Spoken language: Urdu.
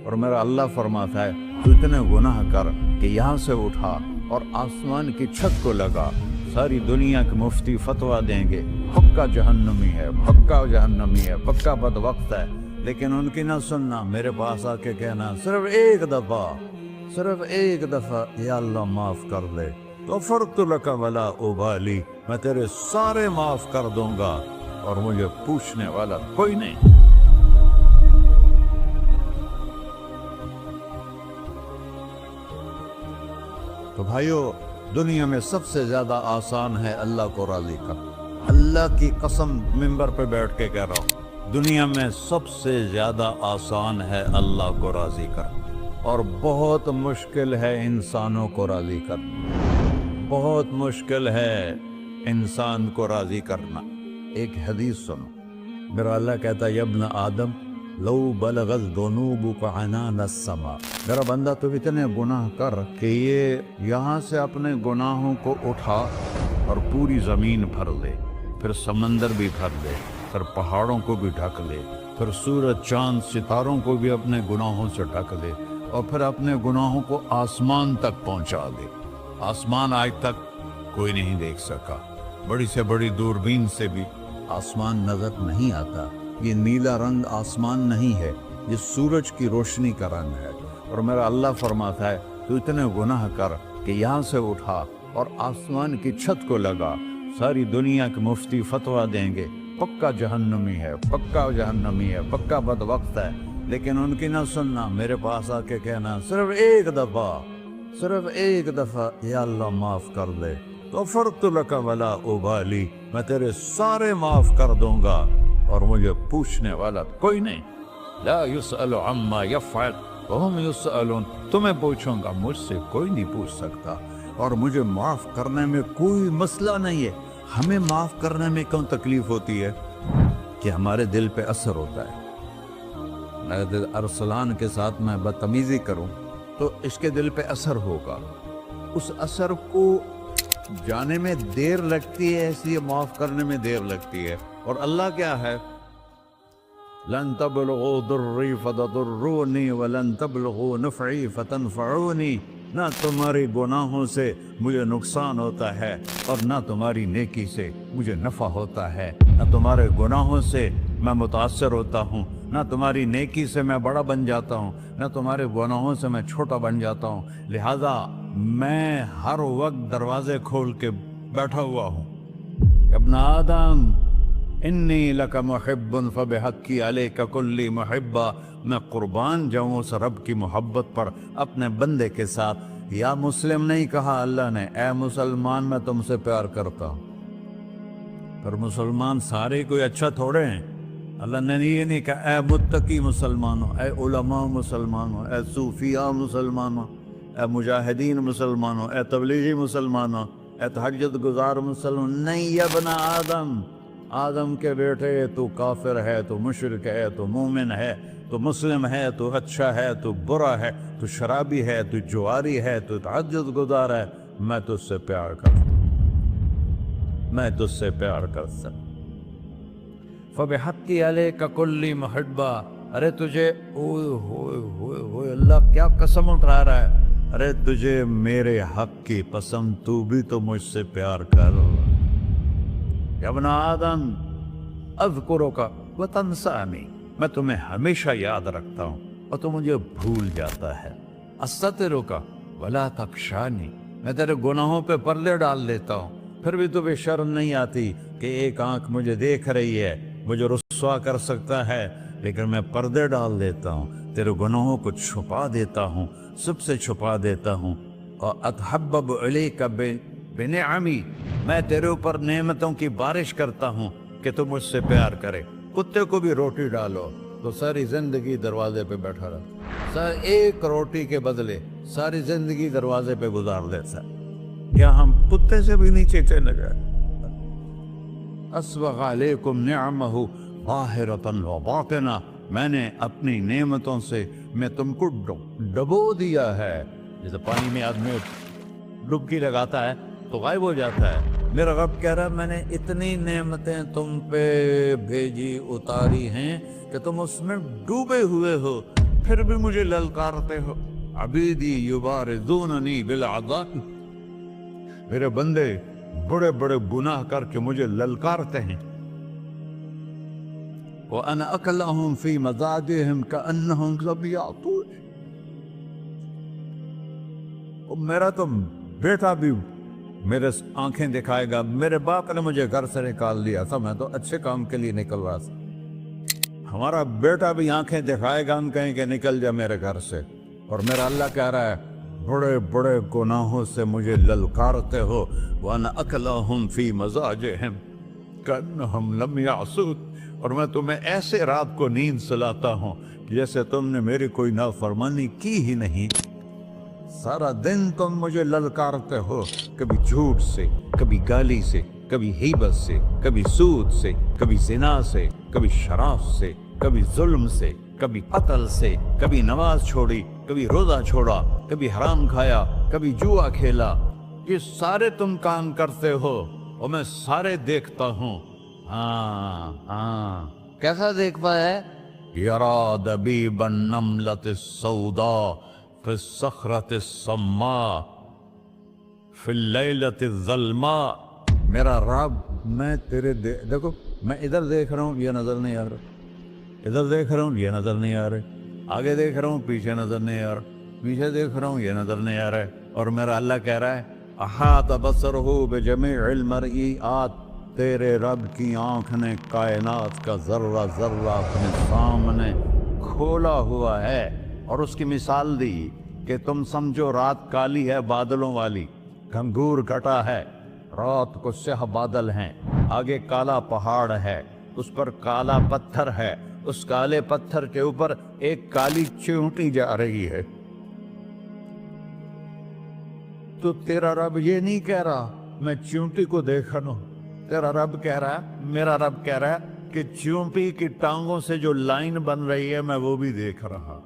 اور میرا اللہ فرماتا ہے تو اتنے گناہ کر کہ یہاں سے اٹھا اور آسمان کی چھت کو لگا، ساری دنیا کے مفتی فتویٰ دیں گے پکا جہنمی ہے، پکا جہنمی ہے، پکا بدبخت ہے، لیکن ان کی نہ سننا، میرے پاس آ کے کہنا صرف ایک دفعہ یا اللہ معاف کر دے، غفرت لک ولا ابالی، میں تیرے سارے معاف کر دوں گا اور مجھے پوچھنے والا کوئی نہیں۔ تو بھائیو، دنیا میں سب سے زیادہ آسان ہے اللہ کو راضی کرنا، اللہ کی قسم ممبر پہ بیٹھ کے کہہ رہا ہوں، دنیا میں سب سے زیادہ آسان ہے اللہ کو راضی کرنا، اور بہت مشکل ہے انسانوں کو راضی کرنا، بہت مشکل ہے انسان کو راضی کرنا۔ ایک حدیث سنو، میرا اللہ کہتا ہے یا ابن آدم لو بلغت ذنوبک عنان السماء، میرا بندہ تو اتنے گناہ کر کہ یہ یہاں سے اپنے گناہوں کو اٹھا اور پوری زمین بھر لے، پھر سمندر بھی بھر لے، پھر پہاڑوں کو بھی ڈھک لے، پھر سورج چاند ستاروں کو بھی اپنے گناہوں سے ڈھک لے، اور پھر اپنے گناہوں کو آسمان تک پہنچا دے۔ آسمان آج تک کوئی نہیں دیکھ سکا، بڑی سے بڑی دوربین سے بھی آسمان نظر نہیں آتا، یہ نیلا رنگ آسمان نہیں ہے، یہ سورج کی روشنی کا رنگ ہے۔ اور میرا اللہ فرماتا ہے تو اتنے گناہ کر کہ یہاں سے اٹھا اور آسمان کی چھت کو لگا، ساری دنیا کے مفتی فتویٰ دیں گے پکا جہنمی ہے، پکا جہنمی ہے، پکا بدبخت ہے، لیکن ان کی نہ سننا، میرے پاس آ کے کہنا صرف ایک دفعہ یا اللہ معاف کر دے، غفرت لک ولا ابالی، میں تیرے سارے معاف کر دوں گا اور مجھے پوچھنے والا کوئی نہیں۔ لا يسأل عما يفعل وهم يسألون، تمہیں پوچھوں گا، مجھ سے کوئی نہیں پوچھ سکتا، اور مجھے معاف کرنے میں کوئی مسئلہ نہیں ہے۔ ہمیں معاف کرنے میں کیوں تکلیف ہوتی ہے؟ کہ ہمارے دل پہ اثر ہوتا ہے۔ اگر ارسلان کے ساتھ میں بدتمیزی کروں تو اس کے دل پہ اثر ہوگا، اس اثر کو جانے میں دیر لگتی ہے، اس لیے معاف کرنے میں دیر لگتی ہے۔ اور اللہ کیا ہے؟ لن تبلغوا ضري فتضروني ولن تبلغوا نفعي فتنفعوني، نہ تمہاری گناہوں سے مجھے نقصان ہوتا ہے اور نہ تمہاری نیکی سے مجھے نفع ہوتا ہے، نہ تمہارے گناہوں سے میں متاثر ہوتا ہوں، نہ تمہاری نیکی سے میں بڑا بن جاتا ہوں، نہ تمہارے گناہوں سے میں چھوٹا بن جاتا ہوں، لہذا میں ہر وقت دروازے کھول کے بیٹھا ہوا ہوں۔ ابن آدم انی لک محب فبحقی علیک کلی محبہ، میں قربان جاؤں اس رب کی محبت پر اپنے بندے کے ساتھ۔ یا مسلم نہیں کہا اللہ نے، اے مسلمان میں تم سے پیار کرتا ہوں۔ پر مسلمان سارے کوئی اچھا تھوڑے ہیں، اللہ نے یہ نہیں کہا اے متقی مسلمانوں، اے علماء مسلمانوں، اے صوفیاء مسلمانوں، اے مجاہدین مسلمانوں، اے تبلیغی مسلمانوں، اے تہجد گزار مسلمان، نہیں یا ابن آدم، آدم کے بیٹے، تو کافر ہے، تو مشرک ہے، تو مومن ہے، تو مسلم ہے، تو اچھا ہے، تو برا ہے، تو شرابی ہے، تو جواری ہے، تو تہجد گزار ہے، میں تجھ سے پیار کرتا ہوں، میں تجھ سے پیار کرتا ہوں۔ فبحقی علیک کلی محبہ، ارے تجھے اوئے ہوئے ہوئے ہوئے، اللہ کیا قسم اٹھا رہا ہے، ارے تجھے میرے حق کی قسم، تو بھی تو مجھ سے پیار کر۔ یا ابن آدم اذکرک وتنسانی، میں تمہیں ہمیشہ یاد رکھتا ہوں اور تو مجھے بھول جاتا ہے۔ استترک ولا تخشانی، میں تیرے گناہوں پہ پردے ڈال دیتا ہوں، پھر بھی تمہیں شرم نہیں آتی کہ ایک آنکھ مجھے دیکھ رہی ہے، مجھے رسوا کر سکتا ہے، لیکن میں پردے ڈال دیتا ہوں، تیرے گناہوں کو چھپا دیتا ہوں، سب سے چھپا دیتا ہوں۔ اور اتحبب علیک بنعمی، میں تیرے اوپر نعمتوں کی بارش کرتا ہوں کہ تو مجھ سے پیار کرے۔ کتے کو بھی روٹی ڈالو تو ساری زندگی دروازے پہ بیٹھا رہتا، ایک روٹی کے بدلے ساری زندگی دروازے پہ گزار دیتا ہے۔ کیا ہم کتے سے بھی نیچے چلے گئے؟ اسبغ علیکم نعمہ ظاہرۃ و باطنہ، میں نے اپنی نعمتوں سے میں تم کو ڈبو دیا ہے، جیسے پانی میں آدمی ڈبکی لگاتا ہے تو غائب ہو جاتا ہے۔ میرا رب کہہ رہا ہے میں نے اتنی نعمتیں تم پہ بھیجی، اتاری ہیں کہ تم اس میں ڈوبے ہوئے ہو، پھر بھی مجھے للکارتے ہو. عبیدی یبارزوننی بالعذاب، میرے بندے بڑے بڑے گناہ کر کے مجھے للکارتے ہیں. وَأَنَا أَكْلَهُمْ فِي مَزَاجِهِمْ كَأَنَّهُمْ ظَبِيَّةٌ. میرا تو بیٹا بھی میرے آنکھیں دکھائے گا. میرے باپ نے مجھے گھر سے نکال دیا تھا، میں تو اچھے کام کے لیے نکل رہا تھا. ہمارا بیٹا بھی آنکھیں دکھائے گا، ہم کہیں کہ نکل جا میرے گھر سے. اور میرا اللہ کہہ رہا ہے بڑے بڑے گناہوں سے مجھے للکارتے ہو. وَأَنَا أَكْلَهُمْ فِي مَزَاجِهِمْ كَأَنَّهُمْ لَمْ يَعْصُونِ. اور میں تمہیں ایسے رات کو نیند سلاتا ہوں جیسے تم نے میری کوئی نافرمانی کی ہی نہیں. سارا دن تم مجھے للکارتے ہو، کبھی جھوٹ سے، کبھی گالی سے، کبھی غیبت سے، کبھی سود سے، کبھی زنا سے، کبھی شراب سے، کبھی ظلم سے، کبھی قتل سے، کبھی نماز چھوڑی، کبھی روزہ چھوڑا، کبھی حرام کھایا، کبھی جوا کھیلا. یہ سارے تم کام کرتے ہو اور میں سارے دیکھتا ہوں. ہاں ہاں، کیسا دیکھ پایا؟ یرا دبیب النملۃ السوداء فی الصخرۃ الصماء فی اللیلۃ الظلماء. میرا رب، میں تیرے دیکھو، میں ادھر دیکھ رہا ہوں، یہ نظر نہیں آ رہا. ادھر دیکھ رہا ہوں، یہ نظر نہیں آ رہے. آگے دیکھ رہا ہوں، پیچھے نظر نہیں آ رہا. پیچھے دیکھ رہا ہوں، یہ نظر نہیں آ رہا ہے. اور میرا اللہ کہہ رہا ہے احاط بصرہ بجمیع المرئیات. تیرے رب کی آنکھ نے کائنات کا ذرہ ذرہ اپنے سامنے کھولا ہوا ہے. اور اس کی مثال دی کہ تم سمجھو رات کالی ہے بادلوں والی، گھنگور گھٹا ہے، رات کو سیاہ بادل ہیں، آگے کالا پہاڑ ہے، اس پر کالا پتھر ہے، اس کالے پتھر کے اوپر ایک کالی چیونٹی جا رہی ہے. تو تیرا رب یہ نہیں کہہ رہا میں چیونٹی کو دیکھ رہا ہوں. تیرا رب کہہ رہا ہے، میرا رب کہہ رہا ہے کہ چیونٹی کی ٹانگوں سے جو لائن بن رہی ہے میں وہ بھی دیکھ رہا.